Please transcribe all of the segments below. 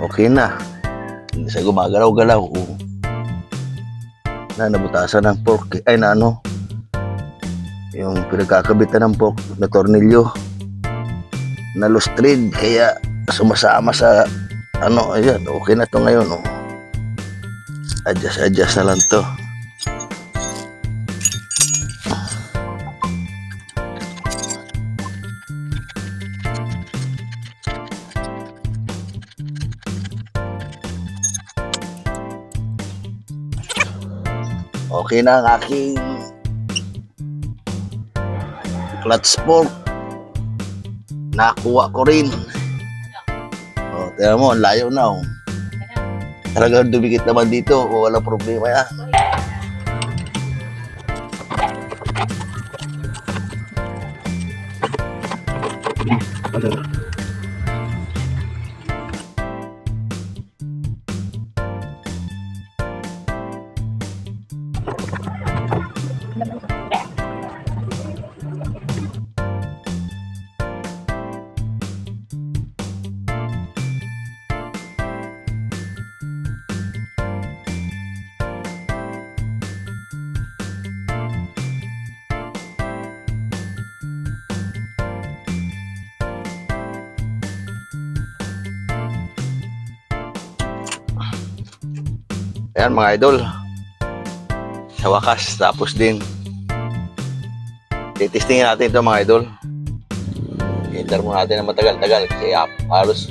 Okay na. Hindi siya gumagalaw-galaw. Nabutasan ng pork. Ay na ano. Yung pinagkakabitan ng pork na tornilyo. Na loose thread. Kaya sumasama sa ano. Ayan. Okay na to ngayon. Oh. Adjust na lang to. Okay na ang aking clutch fork. Nakuha ko rin. O, tingnan mo, ang layo na. Oh. Talagang dumikit naman dito. O, walang problema yan. Ayan mga idol. Sa wakas, tapos din. Titistingin natin ito mga idol. Hintar mo natin na matagal-tagal kasi halos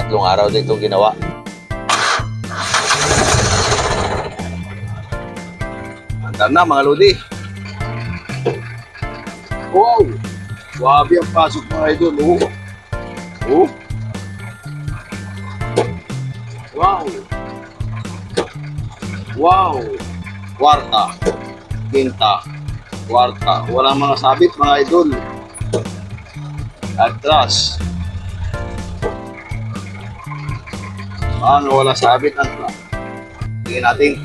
3 araw din itong ginawa. Andar na mga lodi. Wow! Wabi ang pasok mga idol. Oh. Wow! Wow! Kwarta, quinta, kwarta. Walang mga sabit mga idol. Atras. Ano wala sabit ang truck? Tingnan natin.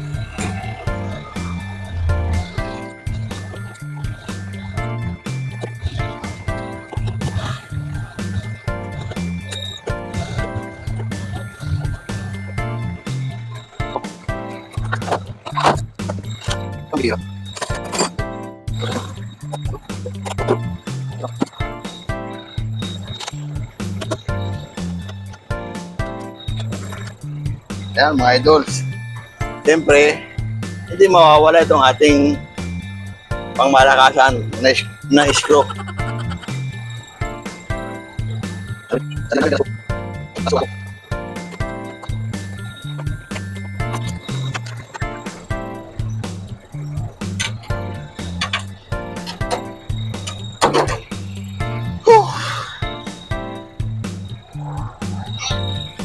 Ayan mga idols. Siyempre, hindi mawawala itong ating pangmalakasan na screw.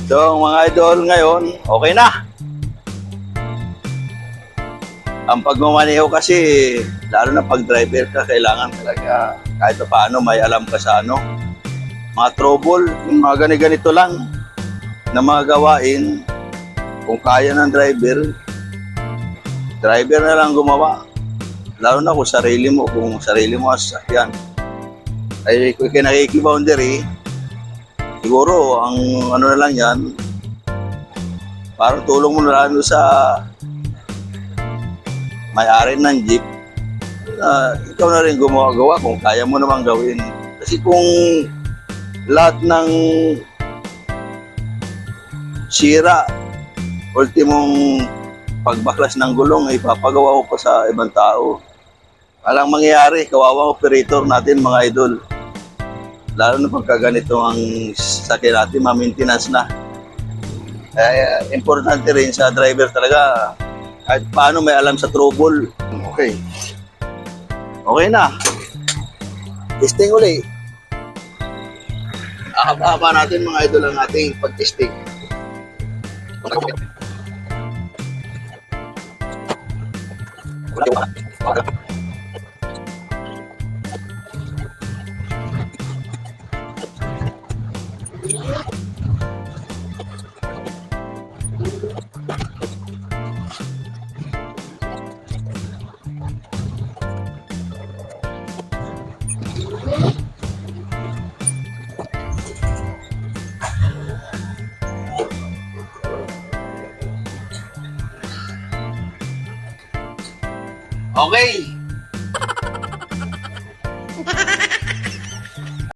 So mga idol ngayon, okay na. Ang pagmamaneho kasi, lalo na pag driver ka, kailangan talaga kahit paano may alam ka sa ano. Mga trouble, yung mga ganito lang na mga gawain, kung kaya ng driver na lang gumawa. Lalo na kung sarili mo ang sasakyan. Ay kung nakiki-boundary, siguro, ang ano na lang yan, parang tulong mo na lang sa may-ari ng jeep, ikaw na rin gumawa kung kaya mo namang gawin. Kasi kung lahat ng sira, ultimong pagbaklas ng gulong, ipapagawa ko pa sa ibang tao. Walang mangyayari, kawawang operator natin mga idol. Lalo na pagka ganito ang sakyan natin, ma-maintenance na. Importante rin sa driver talaga, kahit paano may alam sa trouble. Okay. Okay na. Testing uli. Ahaba natin mga idol ang ating pag-testing. Okay.